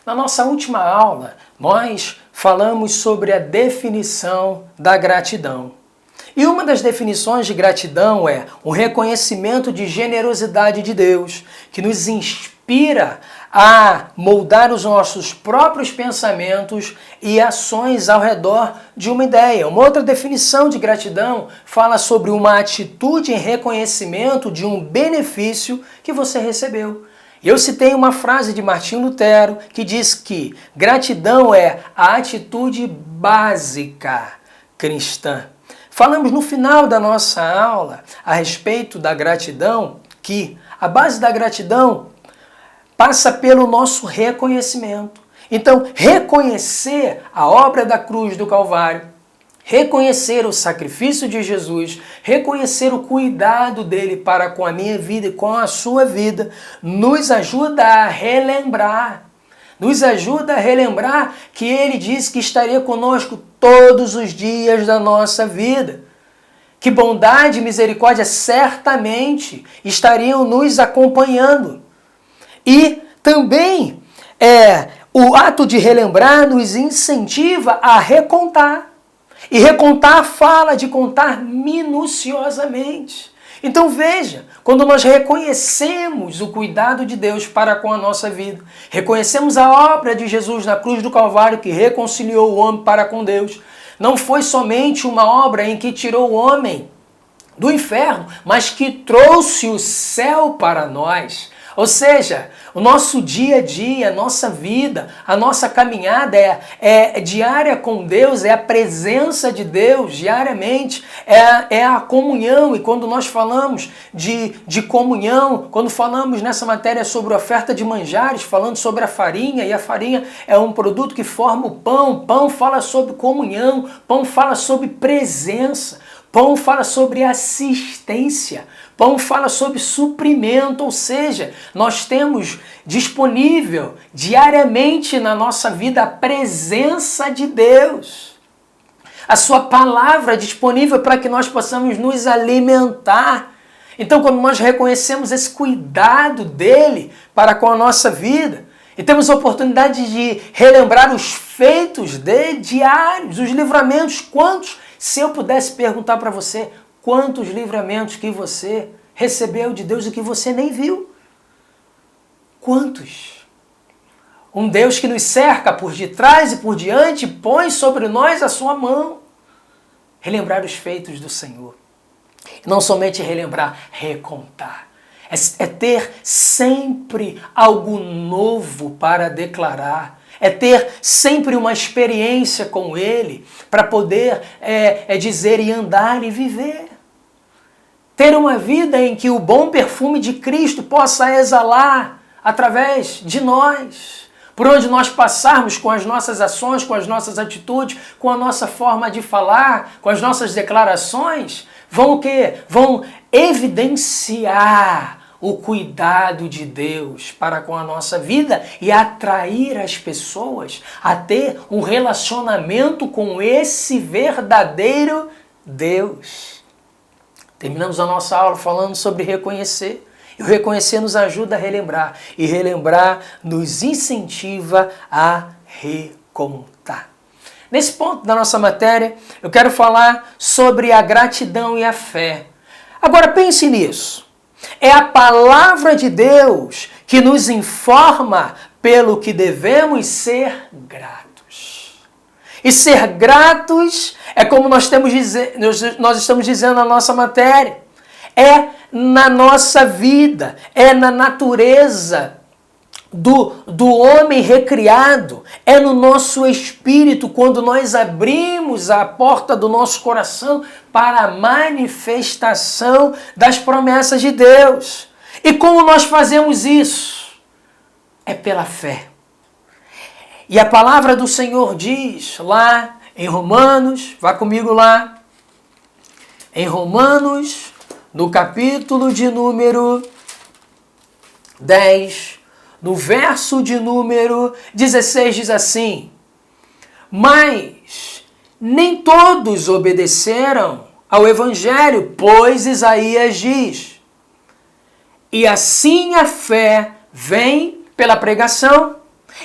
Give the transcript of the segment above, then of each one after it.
Na nossa última aula, nós falamos sobre a definição da gratidão. E uma das definições de gratidão é o reconhecimento de generosidade de Deus, que nos inspira a moldar os nossos próprios pensamentos e ações ao redor de uma ideia. Uma outra definição de gratidão fala sobre uma atitude em reconhecimento de um benefício que você recebeu. Eu citei uma frase de Martinho Lutero que diz que gratidão é a atitude básica cristã. Falamos no final da nossa aula a respeito da gratidão, que a base da gratidão passa pelo nosso reconhecimento. Então, reconhecer a obra da cruz do Calvário, reconhecer o sacrifício de Jesus, reconhecer o cuidado dele para com a minha vida e com a sua vida, nos ajuda a relembrar. Nos ajuda a relembrar que ele disse que estaria conosco todos os dias da nossa vida. Que bondade e misericórdia certamente estariam nos acompanhando. E também o ato de relembrar nos incentiva a recontar. E recontar fala de contar minuciosamente. Então veja, quando nós reconhecemos o cuidado de Deus para com a nossa vida, reconhecemos a obra de Jesus na cruz do Calvário que reconciliou o homem para com Deus, não foi somente uma obra em que tirou o homem do inferno, mas que trouxe o céu para nós. Ou seja, o nosso dia a dia, a nossa vida, a nossa caminhada é diária com Deus, é a presença de Deus diariamente, é a comunhão. E quando nós falamos de comunhão, quando falamos nessa matéria sobre a oferta de manjares, falando sobre a farinha, e a farinha é um produto que forma o pão, pão fala sobre comunhão, pão fala sobre presença, pão fala sobre assistência, pão fala sobre suprimento, ou seja, nós temos disponível diariamente na nossa vida a presença de Deus. A sua palavra disponível para que nós possamos nos alimentar. Então, quando nós reconhecemos esse cuidado dele para com a nossa vida, e temos a oportunidade de relembrar os feitos dele diários, os livramentos, quantos, se eu pudesse perguntar para você, quantos livramentos que você recebeu de Deus e que você nem viu? Quantos? Um Deus que nos cerca por detrás e por diante, põe sobre nós a sua mão. Relembrar os feitos do Senhor. Não somente relembrar, recontar. É ter sempre algo novo para declarar. É ter sempre uma experiência com Ele para poder dizer e andar e viver. Ter uma vida em que o bom perfume de Cristo possa exalar através de nós. Por onde nós passarmos com as nossas ações, com as nossas atitudes, com a nossa forma de falar, com as nossas declarações, vão o quê? Vão evidenciar o cuidado de Deus para com a nossa vida e atrair as pessoas a ter um relacionamento com esse verdadeiro Deus. Terminamos a nossa aula falando sobre reconhecer. E o reconhecer nos ajuda a relembrar. E relembrar nos incentiva a recontar. Nesse ponto da nossa matéria, eu quero falar sobre a gratidão e a fé. Agora pense nisso. É a palavra de Deus que nos informa pelo que devemos ser gratos. E ser gratos é como nós estamos dizendo na nossa matéria. É na nossa vida, é na natureza do homem recriado, é no nosso espírito quando nós abrimos a porta do nosso coração para a manifestação das promessas de Deus. E como nós fazemos isso? É pela fé. E a palavra do Senhor diz lá em Romanos, vá comigo lá, em Romanos, no capítulo de número 10, no verso de número 16 diz assim: mas nem todos obedeceram ao Evangelho, pois Isaías diz, e assim a fé vem pela pregação,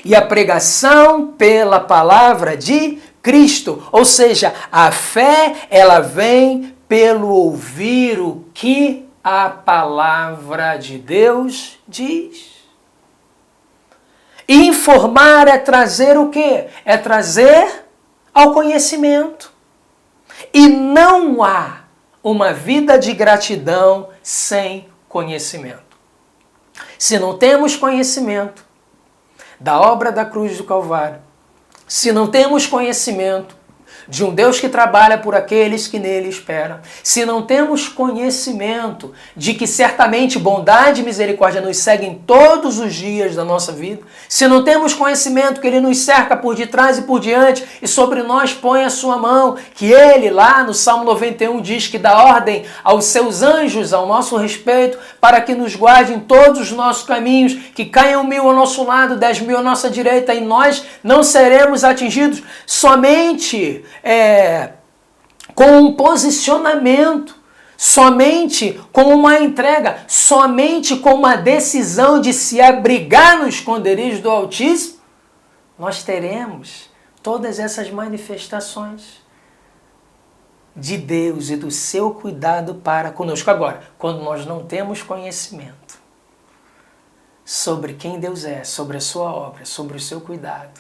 E a pregação pela palavra de Cristo. Ou seja, a fé, ela vem pelo ouvir o que a palavra de Deus diz. E informar é trazer o quê? É trazer ao conhecimento. E não há uma vida de gratidão sem conhecimento. Se não temos conhecimento da obra da cruz do Calvário, se não temos conhecimento de um Deus que trabalha por aqueles que nele esperam, se não temos conhecimento de que certamente bondade e misericórdia nos seguem todos os dias da nossa vida, se não temos conhecimento que ele nos cerca por detrás e por diante e sobre nós põe a sua mão, que ele lá no Salmo 91 diz que dá ordem aos seus anjos ao nosso respeito para que nos guardem em todos os nossos caminhos, que caiam 1000 ao nosso lado, 10.000 à nossa direita e nós não seremos atingidos somente com um posicionamento, somente com uma entrega, somente com uma decisão de se abrigar no esconderijo do Altíssimo, nós teremos todas essas manifestações de Deus e do seu cuidado para conosco. Agora, quando nós não temos conhecimento sobre quem Deus é, sobre a sua obra, sobre o seu cuidado,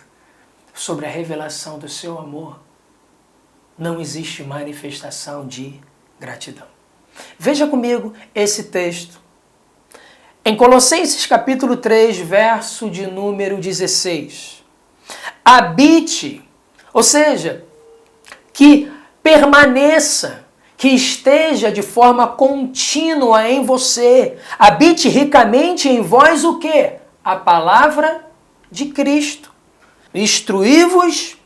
sobre a revelação do seu amor, não existe manifestação de gratidão. Veja comigo esse texto. Em Colossenses capítulo 3, verso de número 16. Habite, ou seja, que permaneça, que esteja de forma contínua em você. Habite ricamente em vós o quê? A palavra de Cristo. Instruí-vos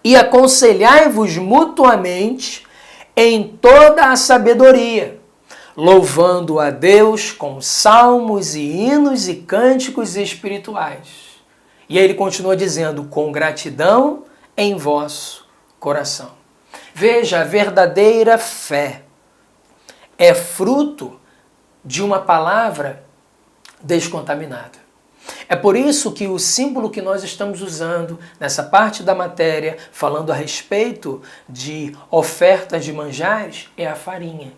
e aconselhai-vos mutuamente em toda a sabedoria, louvando a Deus com salmos e hinos e cânticos espirituais. E aí ele continua dizendo, com gratidão em vosso coração. Veja, a verdadeira fé é fruto de uma palavra descontaminada. É por isso que o símbolo que nós estamos usando nessa parte da matéria, falando a respeito de ofertas de manjares, é a farinha.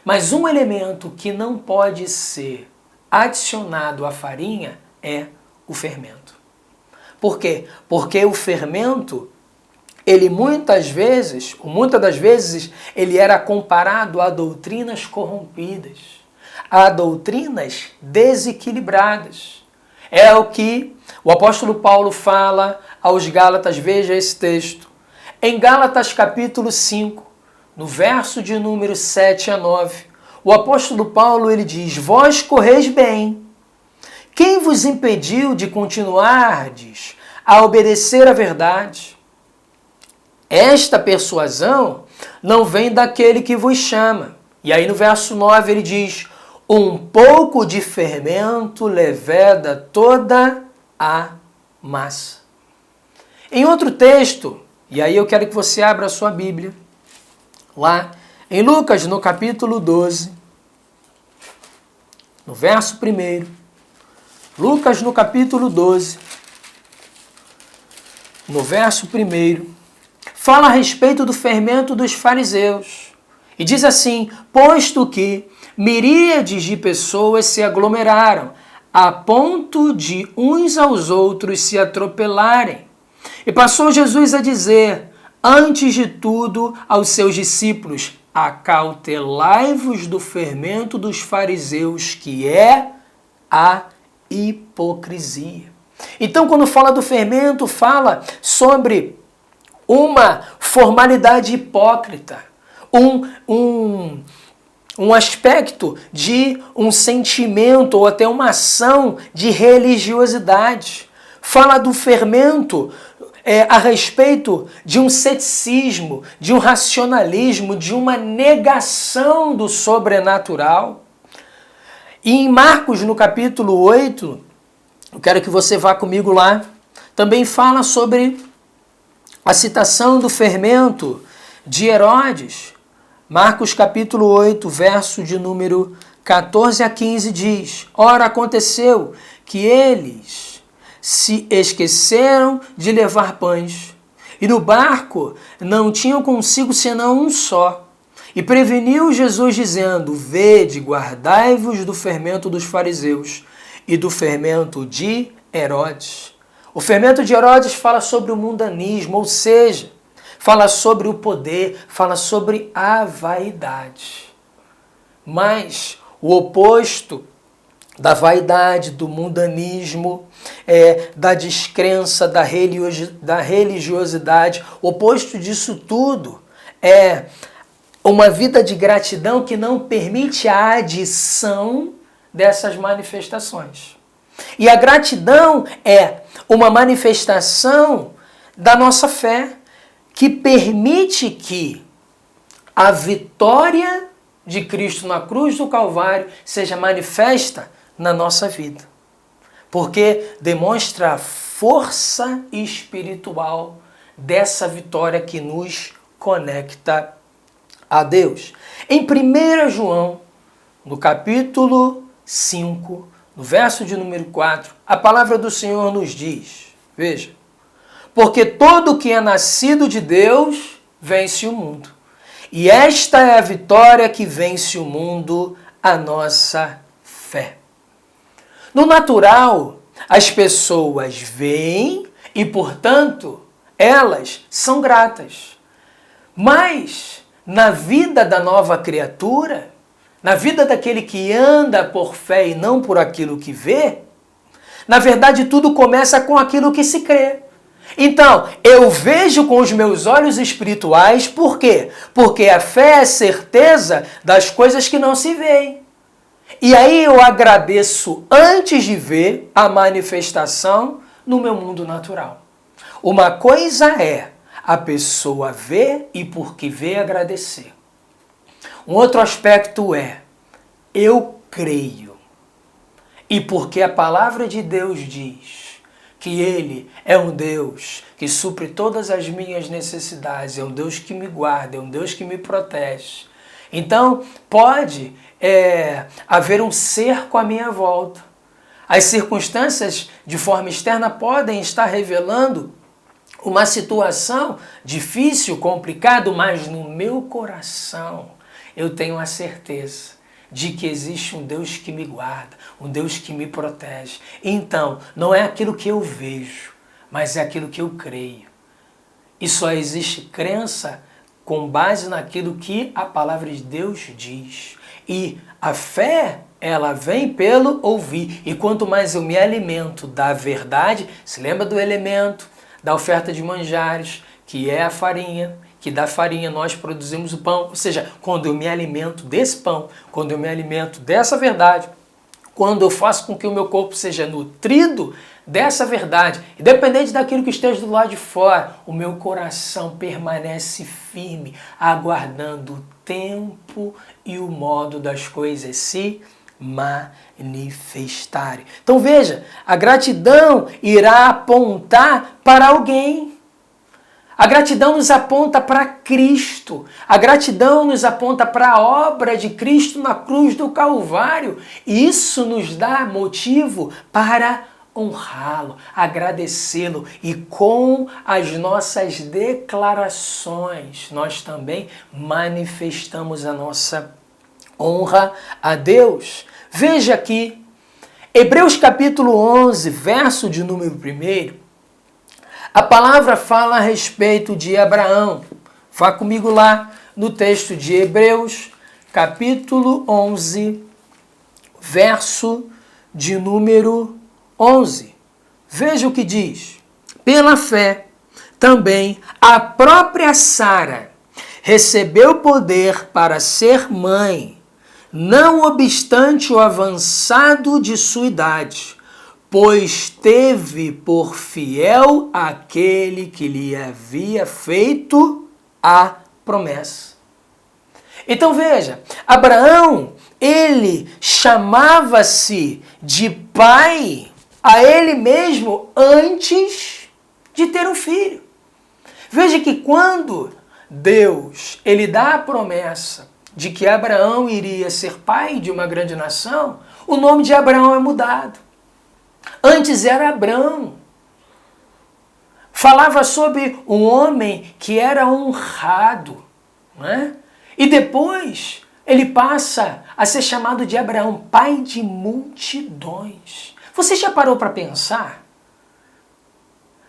Mas um elemento que não pode ser adicionado à farinha é o fermento. Por quê? Porque o fermento, ele muitas das vezes, ele era comparado a doutrinas corrompidas, a doutrinas desequilibradas. É o que o apóstolo Paulo fala aos Gálatas, veja esse texto. Em Gálatas capítulo 5, no verso de número 7 a 9, o apóstolo Paulo ele diz, vós correis bem. Quem vos impediu de continuardes a obedecer à verdade? Esta persuasão não vem daquele que vos chama. E aí no verso 9 ele diz, um pouco de fermento leveda toda a massa. Em outro texto, e aí eu quero que você abra a sua Bíblia, lá em Lucas, no capítulo 12, no verso 1, Lucas, no capítulo 12, no verso 1, fala a respeito do fermento dos fariseus. E diz assim, posto que miríades de pessoas se aglomeraram, a ponto de uns aos outros se atropelarem. E passou Jesus a dizer, antes de tudo, aos seus discípulos, acautelai-vos do fermento dos fariseus, que é a hipocrisia. Então, quando fala do fermento, fala sobre uma formalidade hipócrita, um aspecto de um sentimento ou até uma ação de religiosidade. Fala do fermento a respeito de um ceticismo, de um racionalismo, de uma negação do sobrenatural. E em Marcos, no capítulo 8, eu quero que você vá comigo lá, também fala sobre a citação do fermento de Herodes. Marcos capítulo 8, verso de número 14 a 15 diz, ora aconteceu que eles se esqueceram de levar pães, e no barco não tinham consigo senão um só. E preveniu Jesus dizendo: vede, guardai-vos do fermento dos fariseus e do fermento de Herodes. O fermento de Herodes fala sobre o mundanismo, ou seja, fala sobre o poder, fala sobre a vaidade. Mas o oposto da vaidade, do mundanismo, da descrença, da religiosidade, o oposto disso tudo é uma vida de gratidão que não permite a adição dessas manifestações. E a gratidão é uma manifestação da nossa fé que permite que a vitória de Cristo na cruz do Calvário seja manifesta na nossa vida. Porque demonstra a força espiritual dessa vitória que nos conecta a Deus. Em 1 João, no capítulo 5, no verso de número 4, a palavra do Senhor nos diz, veja, porque todo que é nascido de Deus vence o mundo. E esta é a vitória que vence o mundo, a nossa fé. No natural, as pessoas veem e, portanto, elas são gratas. Mas na vida da nova criatura, na vida daquele que anda por fé e não por aquilo que vê, na verdade tudo começa com aquilo que se crê. Então, eu vejo com os meus olhos espirituais, por quê? Porque a fé é certeza das coisas que não se veem. E aí eu agradeço antes de ver a manifestação no meu mundo natural. Uma coisa é a pessoa ver e porque vê agradecer. Um outro aspecto é, eu creio. E porque a palavra de Deus diz que Ele é um Deus que supre todas as minhas necessidades, é um Deus que me guarda, é um Deus que me protege. Então, pode haver um cerco à minha volta. As circunstâncias, de forma externa, podem estar revelando uma situação difícil, complicada, mas no meu coração eu tenho a certeza de que existe um Deus que me guarda, um Deus que me protege. Então, não é aquilo que eu vejo, mas é aquilo que eu creio. E só existe crença com base naquilo que a palavra de Deus diz. E a fé, ela vem pelo ouvir. E quanto mais eu me alimento da verdade, se lembra do elemento da oferta de manjares, que é a farinha, que da farinha nós produzimos o pão. Ou seja, quando eu me alimento desse pão, quando eu me alimento dessa verdade, quando eu faço com que o meu corpo seja nutrido dessa verdade, independente daquilo que esteja do lado de fora, o meu coração permanece firme, aguardando o tempo e o modo das coisas se manifestarem. Então veja, a gratidão irá apontar para alguém. A gratidão nos aponta para Cristo. A gratidão nos aponta para a obra de Cristo na cruz do Calvário. E isso nos dá motivo para honrá-lo, agradecê-lo. E com as nossas declarações, nós também manifestamos a nossa honra a Deus. Veja aqui, Hebreus capítulo 11, verso de número 1, a palavra fala a respeito de Abraão. Vá comigo lá no texto de Hebreus, capítulo 11, verso de número 11. Veja o que diz. Pela fé, também a própria Sara recebeu poder para ser mãe, não obstante o avançado de sua idade, pois teve por fiel aquele que lhe havia feito a promessa. Então veja, Abraão, ele chamava-se de pai a ele mesmo antes de ter um filho. Veja que quando Deus ele dá a promessa de que Abraão iria ser pai de uma grande nação, o nome de Abraão é mudado. Antes era Abrão. Falava sobre um homem que era honrado, né? E depois ele passa a ser chamado de Abraão, pai de multidões. Você já parou para pensar?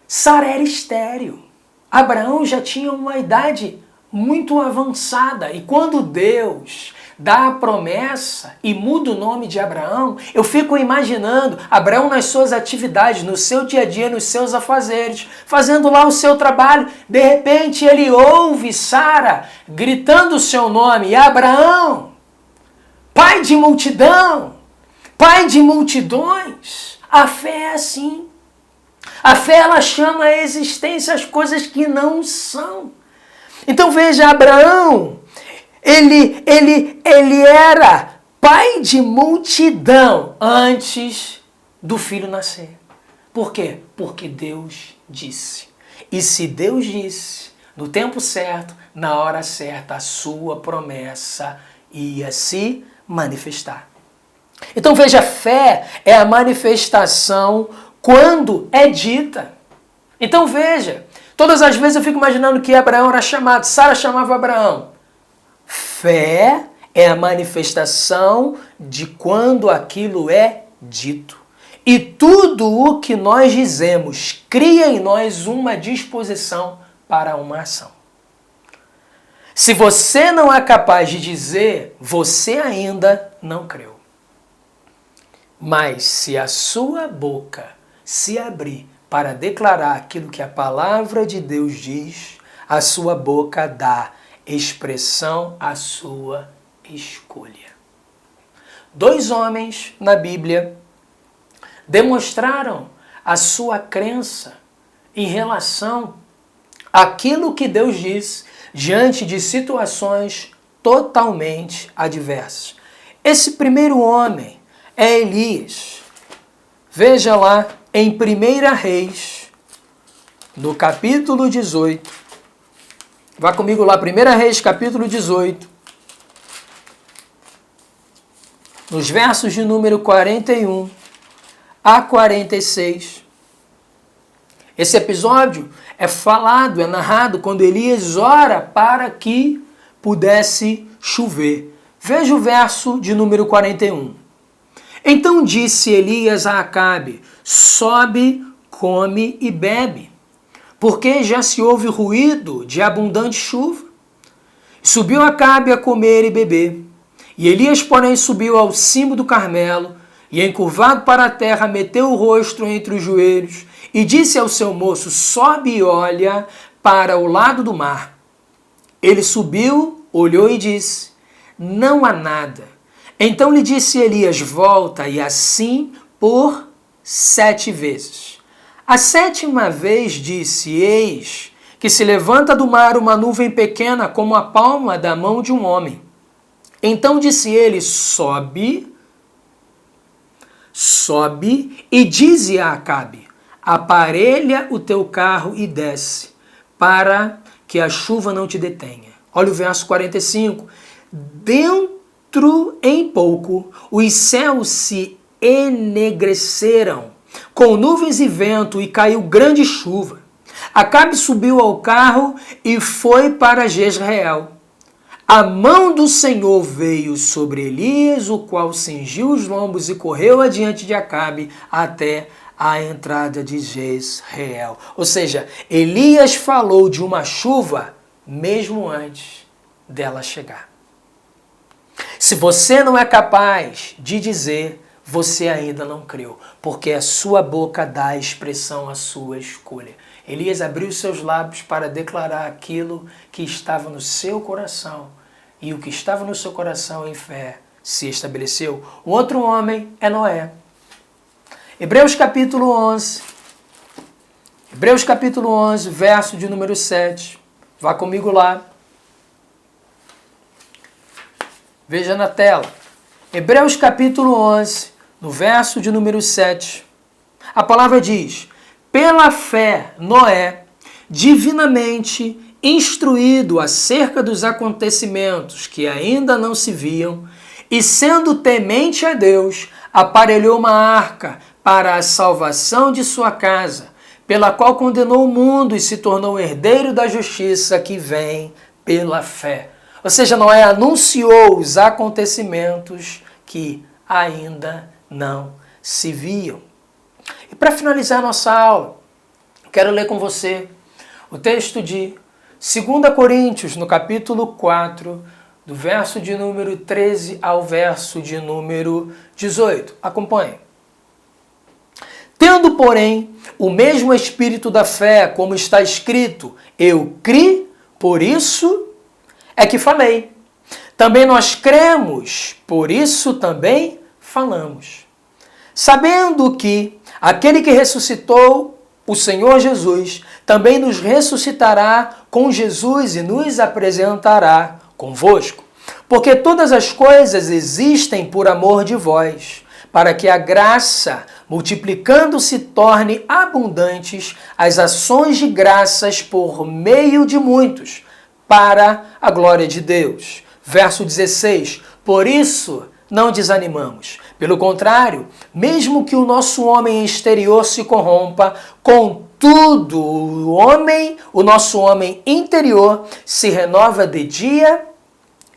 Sara era estéril. Abraão já tinha uma idade muito avançada. E quando Deus dá a promessa e muda o nome de Abraão, eu fico imaginando Abraão nas suas atividades, no seu dia a dia, nos seus afazeres, fazendo lá o seu trabalho. De repente ele ouve Sara gritando o seu nome, e Abraão, pai de multidão, pai de multidões. A fé é assim. A fé, ela chama à existência as coisas que não são. Então veja, Abraão, ele era pai de multidão antes do filho nascer. Por quê? Porque Deus disse. E se Deus disse, no tempo certo, na hora certa, a sua promessa ia se manifestar. Então veja, a fé é a manifestação quando é dita. Então veja, todas as vezes eu fico imaginando que Abraão era chamado, Sara chamava Abraão. Fé é a manifestação de quando aquilo é dito. E tudo o que nós dizemos cria em nós uma disposição para uma ação. Se você não é capaz de dizer, você ainda não creu. Mas se a sua boca se abrir para declarar aquilo que a palavra de Deus diz, a sua boca dá expressão à sua escolha. 2 homens na Bíblia demonstraram a sua crença em relação àquilo que Deus diz diante de situações totalmente adversas. Esse primeiro homem é Elias. Veja lá em 1 Reis, no capítulo 18. Vá comigo lá, 1 Reis, capítulo 18. Nos versos de número 41 a 46. Esse episódio é falado, é narrado quando Elias ora para que pudesse chover. Veja o verso de número 41. Então disse Elias a Acabe, sobe, come e bebe, porque já se ouve ruído de abundante chuva. Subiu Acabe a comer e beber. E Elias, porém, subiu ao cimo do Carmelo, e encurvado para a terra, meteu o rosto entre os joelhos, e disse ao seu moço, sobe e olha para o lado do mar. Ele subiu, olhou e disse, não há nada. Então lhe disse Elias, volta, e assim por 7 vezes. A 7ª vez disse, eis que se levanta do mar uma nuvem pequena como a palma da mão de um homem. Então disse ele, sobe, e dize a Acabe, aparelha o teu carro e desce, para que a chuva não te detenha. Olha o verso 45. Dentro em pouco, os céus se enegreceram, com nuvens e vento, e caiu grande chuva. Acabe subiu ao carro e foi para Jezreel. A mão do Senhor veio sobre Elias, o qual cingiu os lombos e correu adiante de Acabe até a entrada de Jezreel. Ou seja, Elias falou de uma chuva mesmo antes dela chegar. Se você não é capaz de dizer, você ainda não creu, porque a sua boca dá expressão à sua escolha. Elias abriu seus lábios para declarar aquilo que estava no seu coração, e o que estava no seu coração em fé se estabeleceu. O outro homem é Noé. Hebreus capítulo 11. Hebreus capítulo 11, verso de número 7. Vá comigo lá. Veja na tela. Hebreus capítulo 11, no verso de número 7. A palavra diz, pela fé, Noé, divinamente instruído acerca dos acontecimentos que ainda não se viam, e sendo temente a Deus, aparelhou uma arca para a salvação de sua casa, pela qual condenou o mundo e se tornou herdeiro da justiça que vem pela fé. Ou seja, Noé anunciou os acontecimentos que ainda não se viam. E para finalizar nossa aula, quero ler com você o texto de 2 Coríntios, no capítulo 4, do verso de número 13 ao verso de número 18. Acompanhe. Tendo, porém, o mesmo espírito da fé, como está escrito, eu criei, por isso é que falei. Também nós cremos, por isso também falamos. Sabendo que aquele que ressuscitou o Senhor Jesus também nos ressuscitará com Jesus e nos apresentará convosco. Porque todas as coisas existem por amor de vós, para que a graça, multiplicando-se, torne abundantes as ações de graças por meio de muitos, para a glória de Deus. Verso 16. Por isso não desanimamos. Pelo contrário, mesmo que o nosso homem exterior se corrompa, contudo o nosso homem interior se renova de dia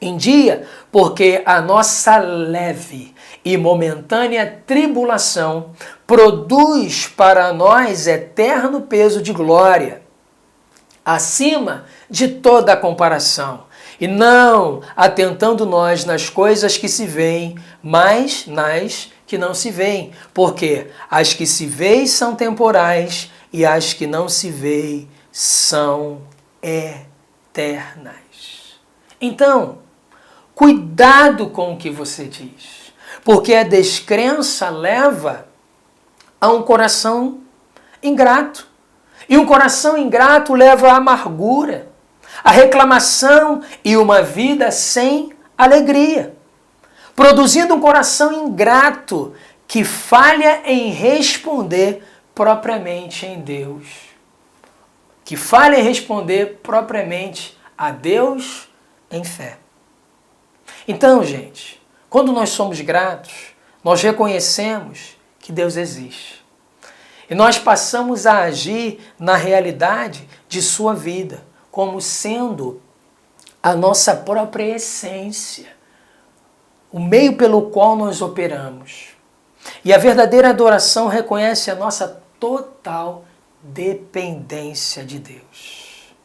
em dia, porque a nossa leve e momentânea tribulação produz para nós eterno peso de glória, acima de toda a comparação, e não atentando nós nas coisas que se veem, mas nas que não se veem, porque as que se veem são temporais e as que não se veem são eternas. Então, cuidado com o que você diz, porque a descrença leva a um coração ingrato. E um coração ingrato leva à amargura, à reclamação e uma vida sem alegria, produzindo um coração ingrato que falha em responder propriamente em Deus, que falha em responder propriamente a Deus em fé. Então, gente, quando nós somos gratos, nós reconhecemos que Deus existe. E nós passamos a agir na realidade de sua vida, como sendo a nossa própria essência, o meio pelo qual nós operamos. E a verdadeira adoração reconhece a nossa total dependência de Deus.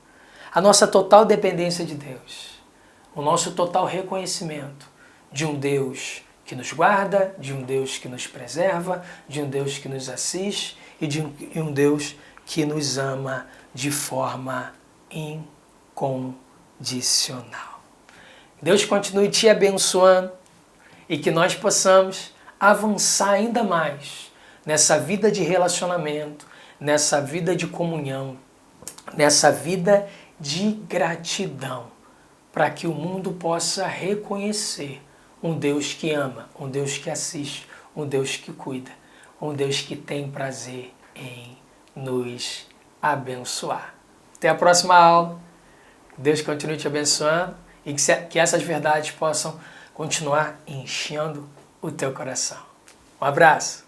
A nossa total dependência de Deus. O nosso total reconhecimento de um Deus que nos guarda, de um Deus que nos preserva, de um Deus que nos assiste e de um Deus que nos ama de forma incondicional. Deus continue te abençoando e que nós possamos avançar ainda mais nessa vida de relacionamento, nessa vida de comunhão, nessa vida de gratidão, para que o mundo possa reconhecer um Deus que ama, um Deus que assiste, um Deus que cuida, um Deus que tem prazer em nos abençoar. Até a próxima aula. Deus continue te abençoando e que essas verdades possam continuar enchendo o teu coração. Um abraço.